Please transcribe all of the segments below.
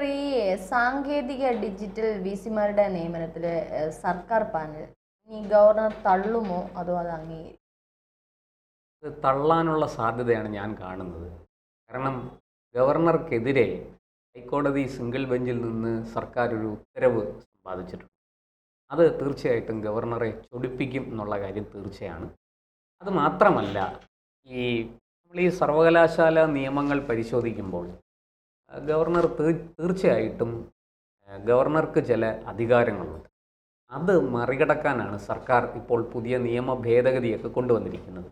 ഈ സാങ്കേതിക ഡിജിറ്റൽ വിസിമാരുടെ നിയമനത്തിൽ സർക്കാർ പാനൽ ഇനി ഗവർണർ തള്ളുമോ അതോ അത് അംഗീകരിക്കും? ഇത് തള്ളാനുള്ള സാധ്യതയാണ് ഞാൻ കാണുന്നത്. കാരണം ഗവർണർക്കെതിരെ ഹൈക്കോടതി സിംഗിൾ ബെഞ്ചിൽ നിന്ന് സർക്കാർ ഒരു ഉത്തരവ് സമ്പാദിച്ചിട്ടുണ്ട്. അത് തീർച്ചയായിട്ടും ഗവർണറെ ചൊടിപ്പിക്കും എന്നുള്ള കാര്യം തീർച്ചയാണ്. അത് മാത്രമല്ല, ഈ നമ്മൾ ഈ സർവകലാശാല നിയമങ്ങൾ പരിശോധിക്കുമ്പോൾ ഗവർണർ തീർച്ചയായിട്ടും ഗവർണർക്ക് ചില അധികാരങ്ങളുണ്ട്. അത് മറികടക്കാനാണ് സർക്കാർ ഇപ്പോൾ പുതിയ നിയമ ഭേദഗതിയൊക്കെ കൊണ്ടുവന്നിരിക്കുന്നത്.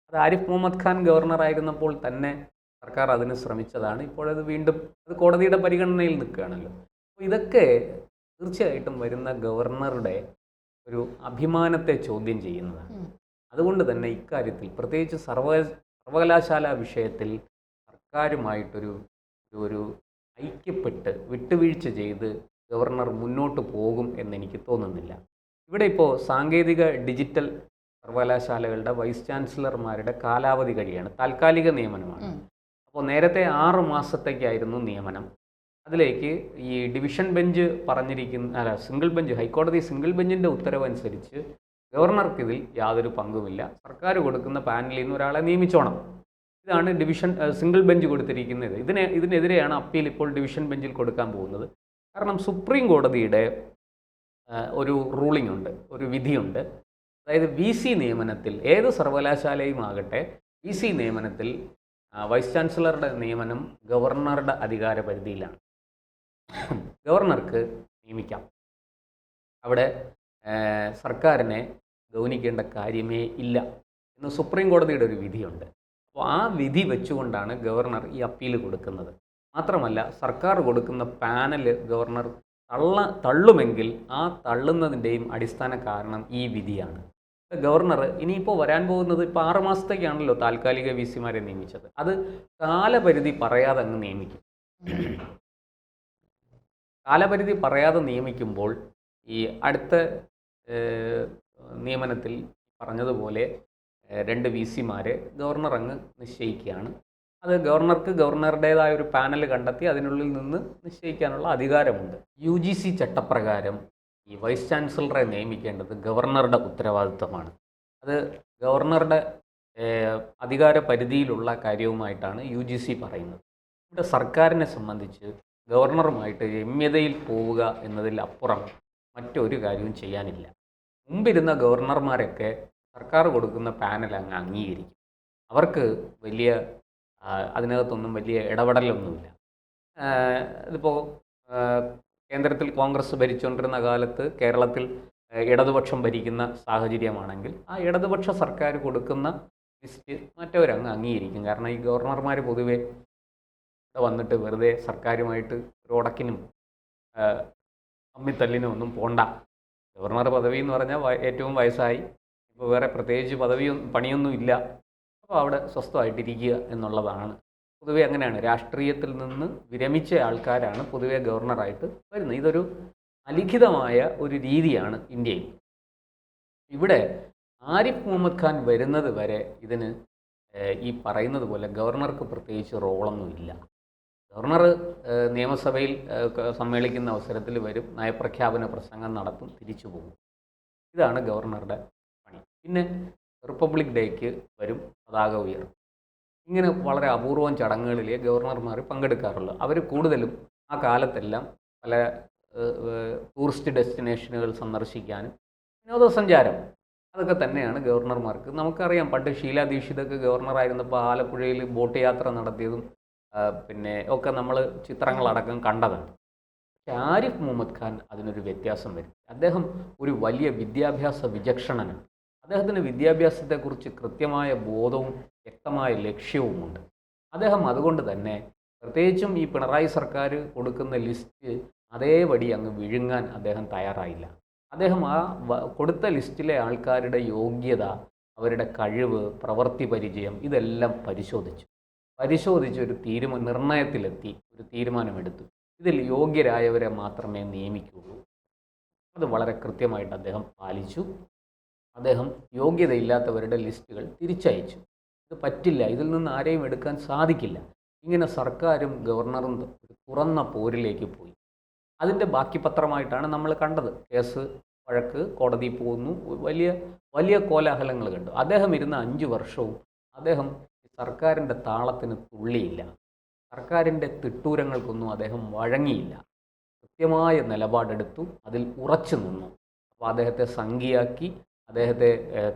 അത് ആരിഫ് മുഹമ്മദ് ഖാൻ ഗവർണറായിരുന്നപ്പോൾ തന്നെ സർക്കാർ അതിന് ശ്രമിച്ചതാണ്. ഇപ്പോഴത് വീണ്ടും അത് കോടതിയുടെ പരിഗണനയിൽ നിൽക്കുകയാണല്ലോ. അപ്പോൾ ഇതൊക്കെ തീർച്ചയായിട്ടും വരുന്ന ഗവർണറുടെ ഒരു അഭിമാനത്തെ ചോദ്യം ചെയ്യുന്നതാണ്. അതുകൊണ്ട് തന്നെ ഇക്കാര്യത്തിൽ പ്രത്യേകിച്ച് സർവകലാശാല വിഷയത്തിൽ സർക്കാരുമായിട്ടൊരു ഒരു ഐക്യപ്പെട്ട് വിട്ടുവീഴ്ച ചെയ്ത് ഗവർണർ മുന്നോട്ട് പോകും എന്നെനിക്ക് തോന്നുന്നില്ല. ഇവിടെ ഇപ്പോൾ സാങ്കേതിക ഡിജിറ്റൽ സർവകലാശാലകളുടെ വൈസ് ചാൻസലർമാരുടെ കാലാവധി കഴിയാണ്. താൽക്കാലിക നിയമനമാണ്. അപ്പോൾ നേരത്തെ 6 മാസത്തേക്കായിരുന്നു നിയമനം. അതിലേക്ക് ഈ ഡിവിഷൻ ബെഞ്ച് സിംഗിൾ ബെഞ്ച്, ഹൈക്കോടതി സിംഗിൾ ബെഞ്ചിൻ്റെ ഉത്തരവനുസരിച്ച് ഗവർണർക്കിതിൽ യാതൊരു പങ്കുമില്ല. സർക്കാർ കൊടുക്കുന്ന പാനലിൽ നിന്ന് ഒരാളെ നിയമിച്ചോണം. ഇതാണ് സിംഗിൾ ബെഞ്ച് കൊടുത്തിരിക്കുന്നത്. ഇതിനെതിരെയാണ് അപ്പീൽ ഇപ്പോൾ ഡിവിഷൻ ബെഞ്ചിൽ കൊടുക്കാൻ പോകുന്നത്. കാരണം സുപ്രീം കോടതിയുടെ ഒരു റൂളിംഗ് ഉണ്ട്, ഒരു വിധിയുണ്ട്. അതായത് VC നിയമനത്തിൽ ഏത് സർവകലാശാലയും ആകട്ടെ, VC നിയമനത്തിൽ വൈസ് ചാൻസലറുടെ നിയമനം ഗവർണറുടെ അധികാര പരിധിയിലാണ്. ഗവർണർക്ക് നിയമിക്കാം. അവിടെ സർക്കാരിനെ ഗൗനിക്കേണ്ട കാര്യമേ ഇല്ല എന്ന് സുപ്രീം കോടതിയുടെ ഒരു വിധിയുണ്ട്. അപ്പോൾ ആ വിധി വെച്ചുകൊണ്ടാണ് ഗവർണർ ഈ അപ്പീൽ കൊടുക്കുന്നത്. മാത്രമല്ല, സർക്കാർ കൊടുക്കുന്ന പാനൽ ഗവർണർ തള്ളുമെങ്കിൽ ആ തള്ളുന്നതിൻ്റെയും അടിസ്ഥാന കാരണം ഈ വിധിയാണ്. ഗവർണർ ഇനിയിപ്പോൾ വരാൻ പോകുന്നത്, ഇപ്പോൾ 6 മാസത്തേക്കാണല്ലോ താൽക്കാലിക VCമാരെ നിയമിച്ചത്. അത് കാലപരിധി പറയാതെ അങ്ങ് നിയമിക്കും. കാലപരിധി പറയാതെ നിയമിക്കുമ്പോൾ ഈ അടുത്ത നിയമനത്തിൽ പറഞ്ഞതുപോലെ 2 VCമാരെ ഗവർണർ അങ്ങ് നിശ്ചയിക്കുകയാണ്. അത് ഗവർണർക്ക് ഗവർണറുടേതായ ഒരു പാനൽ കണ്ടെത്തി അതിനുള്ളിൽ നിന്ന് നിശ്ചയിക്കാനുള്ള അധികാരമുണ്ട്. UGC ചട്ടപ്രകാരം ഈ വൈസ് ചാൻസലറെ നിയമിക്കേണ്ടത് ഗവർണറുടെ ഉത്തരവാദിത്തമാണ്. അത് ഗവർണറുടെ അധികാര പരിധിയിലുള്ള കാര്യവുമായിട്ടാണ് UGC പറയുന്നത്. ഇവിടെ സർക്കാരിനെ സംബന്ധിച്ച് ഗവർണറുമായിട്ട് രമ്യതയിൽ പോവുക എന്നതിൽ അപ്പുറം മറ്റൊരു കാര്യവും ചെയ്യാനില്ല. മുമ്പിരുന്ന ഗവർണർമാരൊക്കെ സർക്കാർ കൊടുക്കുന്ന പാനൽ അങ്ങ് അംഗീകരിക്കും. അവർക്ക് അതിനകത്തൊന്നും വലിയ ഇടപെടലൊന്നുമില്ല. ഇതിപ്പോൾ കേന്ദ്രത്തിൽ കോൺഗ്രസ് ഭരിച്ചുകൊണ്ടിരുന്ന കാലത്ത് കേരളത്തിൽ ഇടതുപക്ഷം ഭരിക്കുന്ന സാഹചര്യമാണെങ്കിൽ ആ ഇടതുപക്ഷ സർക്കാർ കൊടുക്കുന്ന ലിസ്റ്റ് മറ്റവരങ്ങ് അംഗീകരിക്കും. കാരണം ഈ ഗവർണർമാർ പൊതുവെ വന്നിട്ട് വെറുതെ സർക്കാരുമായിട്ട് ഒരു ഉടക്കിനും അമ്മിത്തല്ലിനും ഒന്നും പോണ്ട. ഗവർണർ പദവി എന്ന് പറഞ്ഞാൽ ഏറ്റവും വയസ്സായി, ഇപ്പോൾ വേറെ പ്രത്യേകിച്ച് പണിയൊന്നും ഇല്ല. അപ്പോൾ അവിടെ സ്വസ്ഥമായിട്ടിരിക്കുക എന്നുള്ളതാണ്. പൊതുവെ അങ്ങനെയാണ്. രാഷ്ട്രീയത്തിൽ നിന്ന് വിരമിച്ച ആൾക്കാരാണ് പൊതുവെ ഗവർണറായിട്ട് വരുന്നത്. ഇതൊരു അലിഖിതമായ ഒരു രീതിയാണ് ഇന്ത്യയിൽ. ഇവിടെ ആരിഫ് മുഹമ്മദ് ഖാൻ വരുന്നത് വരെ ഇതിന് ഈ പറയുന്നത് പോലെ ഗവർണർക്ക് പ്രത്യേകിച്ച് റോളൊന്നുമില്ല. ഗവർണർ നിയമസഭയിൽ സമ്മേളിക്കുന്ന അവസരത്തിൽ വരും, നയപ്രഖ്യാപന പ്രസംഗം നടത്തും, തിരിച്ചു പോകും. ഇതാണ് ഗവർണറുടെ പണി. പിന്നെ റിപ്പബ്ലിക് ഡേക്ക് വരും, പതാക ഉയർത്തും. ഇങ്ങനെ വളരെ അപൂർവം ചടങ്ങുകളിലെ ഗവർണർമാർ പങ്കെടുക്കാറുള്ളൂ. അവർ കൂടുതലും ആ കാലത്തെല്ലാം പല ടൂറിസ്റ്റ് ഡെസ്റ്റിനേഷനുകൾ സന്ദർശിക്കാനും വിനോദസഞ്ചാരം അതൊക്കെ തന്നെയാണ് ഗവർണർമാർക്ക്. നമുക്കറിയാം, പണ്ട് ഷീല ദീക്ഷിതൊക്കെ ഗവർണറായിരുന്നപ്പോൾ ആലപ്പുഴയിൽ ബോട്ട് യാത്ര നടത്തിയതും പിന്നെ ഒക്കെ നമ്മൾ ചിത്രങ്ങളടക്കം കണ്ടതാണ്. പക്ഷെ ആരിഫ് മുഹമ്മദ് ഖാൻ അതിനൊരു വ്യത്യാസം വരും. അദ്ദേഹം ഒരു വലിയ വിദ്യാഭ്യാസ വിചക്ഷണനാണ്. അദ്ദേഹത്തിന് വിദ്യാഭ്യാസത്തെക്കുറിച്ച് കൃത്യമായ ബോധവും വ്യക്തമായ ലക്ഷ്യവുമുണ്ട്. അദ്ദേഹം അതുകൊണ്ട് തന്നെ പ്രത്യേകിച്ചും ഈ പിണറായി സർക്കാർ കൊടുക്കുന്ന ലിസ്റ്റ് അതേപടി അങ്ങ് വിഴുങ്ങാൻ അദ്ദേഹം തയ്യാറായില്ല. അദ്ദേഹം ആ കൊടുത്ത ലിസ്റ്റിലെ ആൾക്കാരുടെ യോഗ്യത, അവരുടെ കഴിവ്, പ്രവൃത്തി പരിചയം ഇതെല്ലാം പരിശോധിച്ച് ഒരു നിർണയത്തിലെത്തി ഒരു തീരുമാനമെടുത്തു. ഇതിൽ യോഗ്യരായവരെ മാത്രമേ നിയമിക്കുകയുള്ളൂ. അത് വളരെ കൃത്യമായിട്ട് അദ്ദേഹം പാലിച്ചു. അദ്ദേഹം യോഗ്യതയില്ലാത്തവരുടെ ലിസ്റ്റുകൾ തിരിച്ചയച്ചു. ഇത് പറ്റില്ല, ഇതിൽ നിന്ന് ആരെയും എടുക്കാൻ സാധിക്കില്ല. ഇങ്ങനെ സർക്കാരും ഗവർണറും ഒരു തുറന്ന പോരിലേക്ക് പോയി. അതിൻ്റെ ബാക്കി പത്രമായിട്ടാണ് നമ്മൾ കണ്ടത്. കേസ് വഴക്ക് കോടതി പോകുന്നു, വലിയ വലിയ കോലാഹലങ്ങൾ കണ്ടു. അദ്ദേഹം ഇരുന്ന 5 വർഷവും അദ്ദേഹം സർക്കാരിൻ്റെ താളത്തിന് തുള്ളിയില്ല. സർക്കാരിൻ്റെ തിട്ടൂരങ്ങൾക്കൊന്നും അദ്ദേഹം വഴങ്ങിയില്ല. കൃത്യമായ നിലപാടെടുത്തു, അതിൽ ഉറച്ചു നിന്നു. അപ്പോൾ അദ്ദേഹത്തെ സംഘിയാക്കി, അദ്ദേഹത്തെ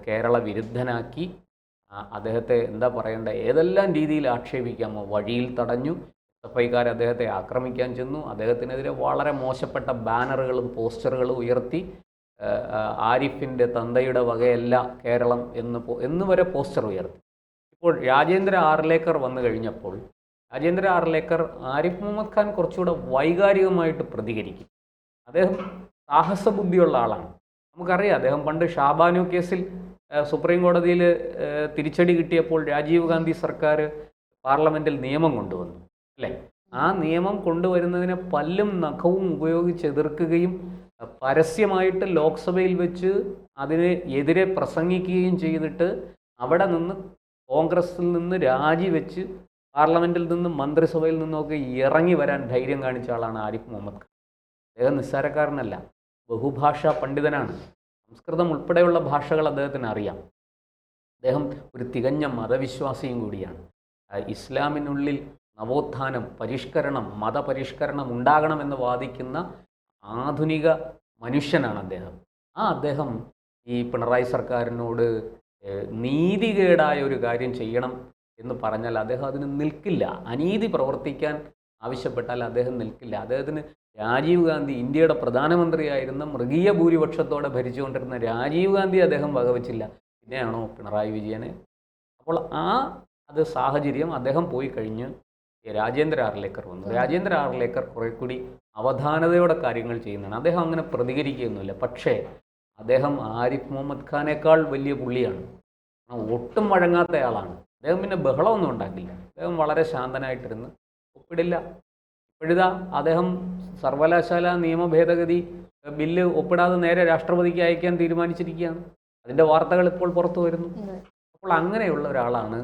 കേരള വിരുദ്ധനാക്കി, അദ്ദേഹത്തെ എന്താ പറയേണ്ട, ഏതെല്ലാം രീതിയിൽ ആക്ഷേപിക്കാമോ വഴിയിൽ തടഞ്ഞു. എസ്എഫ്ഐക്കാർ അദ്ദേഹത്തെ ആക്രമിക്കാൻ ചെന്നു. അദ്ദേഹത്തിനെതിരെ വളരെ മോശപ്പെട്ട ബാനറുകളും പോസ്റ്ററുകളും ഉയർത്തി. ആരിഫിൻ്റെ തന്തയുടെ വകയല്ല കേരളം എന്ന് വരെ പോസ്റ്റർ ഉയർത്തി. ഇപ്പോൾ രാജേന്ദ്ര ആർലേക്കർ വന്നു കഴിഞ്ഞപ്പോൾ രാജേന്ദ്ര ആർലേക്കർ ആരിഫ് മുഹമ്മദ് ഖാൻ കുറച്ചുകൂടെ വൈകാരികമായിട്ട് പ്രതികരിക്കും. അദ്ദേഹം സാഹസബുദ്ധിയുള്ള ആളാണ്. നമുക്കറിയാം, അദ്ദേഹം പണ്ട് ഷാബാനു കേസിൽ സുപ്രീം കോടതിയിൽ തിരിച്ചടി കിട്ടിയപ്പോൾ രാജീവ് ഗാന്ധി സർക്കാർ പാർലമെൻറ്റിൽ നിയമം കൊണ്ടുവന്നു, അല്ലേ? ആ നിയമം കൊണ്ടുവരുന്നതിനെ പല്ലും നഖവും ഉപയോഗിച്ച് എതിർക്കുകയും പരസ്യമായിട്ട് ലോക്സഭയിൽ വെച്ച് അതിന് എതിരെ പ്രസംഗിക്കുകയും ചെയ്തിട്ട് അവിടെ നിന്ന് കോൺഗ്രസിൽ നിന്ന് രാജിവെച്ച് പാർലമെൻറ്റിൽ നിന്നും മന്ത്രിസഭയിൽ നിന്നൊക്കെ ഇറങ്ങി വരാൻ ധൈര്യം കാണിച്ച ആളാണ് ആരിഫ് മുഹമ്മദ് ഖാൻ. അദ്ദേഹം നിസ്സാരക്കാരനല്ല, ബഹുഭാഷാ പണ്ഡിതനാണ്. സംസ്കൃതം ഉൾപ്പെടെയുള്ള ഭാഷകൾ അദ്ദേഹത്തിന് അറിയാം. അദ്ദേഹം ഒരു തികഞ്ഞ മതവിശ്വാസിയും കൂടിയാണ്. ഇസ്ലാമിനുള്ളിൽ നവോത്ഥാനം, പരിഷ്കരണം, മതപരിഷ്കരണം ഉണ്ടാകണമെന്ന് വാദിക്കുന്ന ആധുനിക മനുഷ്യനാണ് അദ്ദേഹം. അദ്ദേഹം ഈ പിണറായി സർക്കാരിനോട് നീതികേടായ ഒരു കാര്യം ചെയ്യണം എന്ന് പറഞ്ഞാൽ അദ്ദേഹം അതിന് നിൽക്കില്ല. അനീതി പ്രവർത്തിക്കാൻ ആവശ്യപ്പെട്ടാൽ അദ്ദേഹം നിൽക്കില്ല. അദ്ദേഹത്തിന് രാജീവ് ഗാന്ധി, ഇന്ത്യയുടെ പ്രധാനമന്ത്രിയായിരുന്ന മൃഗീയ ഭൂരിപക്ഷത്തോടെ ഭരിച്ചുകൊണ്ടിരുന്ന രാജീവ് ഗാന്ധി അദ്ദേഹം വകവച്ചില്ല, പിന്നെയാണോ പിണറായി വിജയനെ? അപ്പോൾ അത് സാഹചര്യം, അദ്ദേഹം പോയി കഴിഞ്ഞ് രാജേന്ദ്ര ആർലേക്കർ വന്നു. രാജേന്ദ്ര ആർലേക്കർ കുറെ കൂടി അവധാനതയോടെ കാര്യങ്ങൾ ചെയ്യുന്നതാണ്. അദ്ദേഹം അങ്ങനെ പ്രതികരിക്കുകയൊന്നുമില്ല. പക്ഷേ അദ്ദേഹം ആരിഫ് മുഹമ്മദ് ഖാനേക്കാൾ വലിയ പുള്ളിയാണ്. ഒട്ടും വഴങ്ങാത്തയാളാണ്. അദ്ദേഹം പിന്നെ ബഹളമൊന്നും ഉണ്ടാക്കില്ല. അദ്ദേഹം വളരെ ശാന്തനായിട്ടിരുന്ന് ഒപ്പിടില്ല. ഇപ്പോഴിതാ അദ്ദേഹം സർവകലാശാല നിയമ ഭേദഗതി ബില്ല് ഒപ്പിടാതെ നേരെ രാഷ്ട്രപതിക്ക് അയക്കാൻ തീരുമാനിച്ചിരിക്കുകയാണ്. അതിൻ്റെ വാർത്തകൾ ഇപ്പോൾ പുറത്തു വരുന്നു. അപ്പോൾ അങ്ങനെയുള്ള ഒരാളാണ്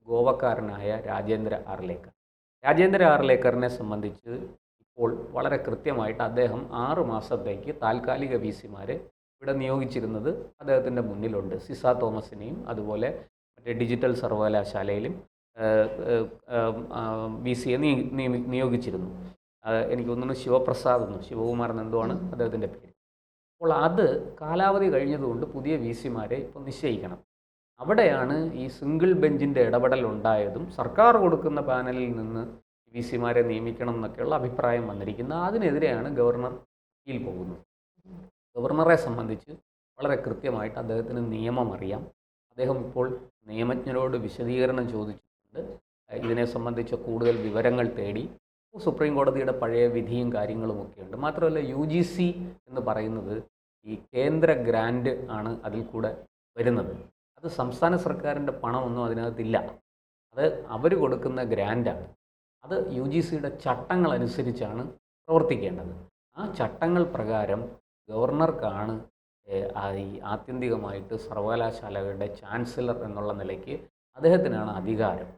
ഗോവക്കാരനായ രാജേന്ദ്ര ആർലേക്കർ. രാജേന്ദ്ര ആർലേക്കറിനെ സംബന്ധിച്ച് ഇപ്പോൾ വളരെ കൃത്യമായിട്ട് അദ്ദേഹം 6 മാസത്തേക്ക് താൽക്കാലിക വിസിമാരെ ഇവിടെ നിയോഗിച്ചിരുന്നത് അദ്ദേഹത്തിൻ്റെ മുന്നിലുണ്ട്. സിസ തോമസിനെയും അതുപോലെ മറ്റേ ഡിജിറ്റൽ സർവകലാശാലയിലും വിസിയെ നിയോഗിച്ചിരുന്നു. എനിക്ക് തോന്നുന്നു ശിവപ്രസാദ് ശിവകുമാർ എന്തോആണ് അദ്ദേഹത്തിൻ്റെ പേര്. അപ്പോൾ അത് കാലാവധി കഴിഞ്ഞതുകൊണ്ട് പുതിയ വിസിമാരെ ഇപ്പോൾ നിശ്ചയിക്കണം. അവിടെയാണ് ഈ സിംഗിൾ ബെഞ്ചിൻ്റെ ഇടപെടൽ ഉണ്ടായതും സർക്കാർ കൊടുക്കുന്ന പാനലിൽ നിന്ന് വിസിമാരെ നിയമിക്കണം എന്നൊക്കെയുള്ള അഭിപ്രായം വന്നിരിക്കുന്നത്. അതിനെതിരെയാണ് ഗവർണർ അപ്പീൽ പോകുന്നത്. ഗവർണറെ സംബന്ധിച്ച് വളരെ കൃത്യമായിട്ട് അദ്ദേഹത്തിന് നിയമം അറിയാം. അദ്ദേഹം ഇപ്പോൾ നിയമജ്ഞരോട് വിശദീകരണം ചോദിച്ചിട്ടുണ്ട്. ഇതിനെ സംബന്ധിച്ച കൂടുതൽ വിവരങ്ങൾ തേടി. സുപ്രീം കോടതിയുടെ പഴയ വിധിയും കാര്യങ്ങളുമൊക്കെയുണ്ട്. മാത്രമല്ല UGC എന്ന് പറയുന്നത് ഈ കേന്ദ്ര ഗ്രാൻഡ് ആണ് അതിൽ കൂടെ വരുന്നത്. അത് സംസ്ഥാന സർക്കാരിൻ്റെ പണമൊന്നും അതിനകത്തില്ല. അത് അവർ കൊടുക്കുന്ന ഗ്രാൻഡാണ്. അത് UGCയുടെ ചട്ടങ്ങൾ അനുസരിച്ചാണ് പ്രവർത്തിക്കേണ്ടത്. ആ ചട്ടങ്ങൾ പ്രകാരം ഗവർണർക്കാണ് ഈ ആത്യന്തികമായിട്ട് സർവകലാശാലകളുടെ ചാൻസലർ എന്നുള്ള നിലയ്ക്ക് അദ്ദേഹത്തിനാണ് അധികാരം.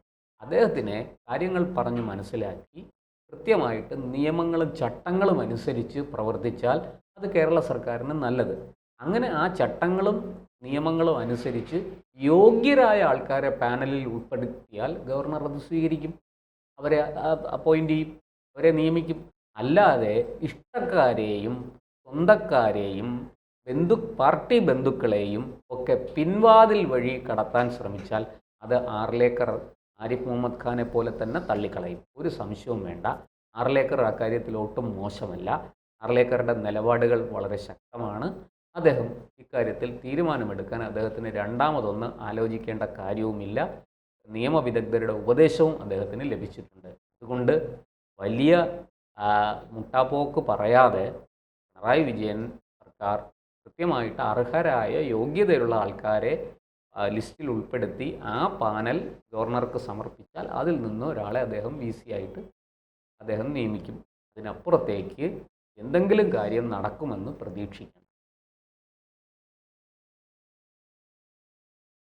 അദ്ദേഹത്തിനെ കാര്യങ്ങൾ പറഞ്ഞ് മനസ്സിലാക്കി കൃത്യമായിട്ട് നിയമങ്ങളും ചട്ടങ്ങളും അനുസരിച്ച് പ്രവർത്തിച്ചാൽ അത് കേരള സർക്കാരിന് നല്ലത്. അങ്ങനെ ആ ചട്ടങ്ങളും നിയമങ്ങളും അനുസരിച്ച് യോഗ്യരായ ആൾക്കാരെ പാനലിൽ ഉൾപ്പെടുത്തിയാൽ ഗവർണർ അത് സ്വീകരിക്കും, അവരെ അപ്പോയിൻ്റ് ചെയ്യും, അവരെ നിയമിക്കും. അല്ലാതെ ഇഷ്ടക്കാരെയും സ്വന്തക്കാരെയും പാർട്ടി ബന്ധുക്കളെയും ഒക്കെ പിൻവാതിൽ വഴി കടത്താൻ ശ്രമിച്ചാൽ അത് ആരിഫ് മുഹമ്മദ് ഖാനെ പോലെ തന്നെ തള്ളിക്കളയും. ഒരു സംശയവും വേണ്ട. ആർലേക്കർ അക്കാര്യത്തിൽ ഒട്ടും മോശമല്ല. ആർലേക്കറുടെ നിലപാടുകൾ വളരെ ശക്തമാണ്. അദ്ദേഹം ഇക്കാര്യത്തിൽ തീരുമാനമെടുക്കാൻ അദ്ദേഹത്തിന് രണ്ടാമതൊന്ന് ആലോചിക്കേണ്ട കാര്യവുമില്ല. നിയമവിദഗ്ധരുടെ ഉപദേശവും അദ്ദേഹത്തിന് ലഭിച്ചിട്ടുണ്ട്. അതുകൊണ്ട് വലിയ മുട്ടാപ്പോക്ക് പറയാതെ പിണറായി വിജയൻ സർക്കാർ കൃത്യമായിട്ട് അർഹരായ യോഗ്യതയുള്ള ആൾക്കാരെ ലിസ്റ്റിൽ ഉൾപ്പെടുത്തി ആ പാനൽ ഗവർണർക്ക് സമർപ്പിച്ചാൽ അതിൽ നിന്ന് ഒരാളെ അദ്ദേഹം VC ആയിട്ട് അദ്ദേഹം നിയമിക്കും. അതിനപ്പുറത്തേക്ക് എന്തെങ്കിലും കാര്യം നടക്കുമെന്ന് പ്രതീക്ഷിക്കണം.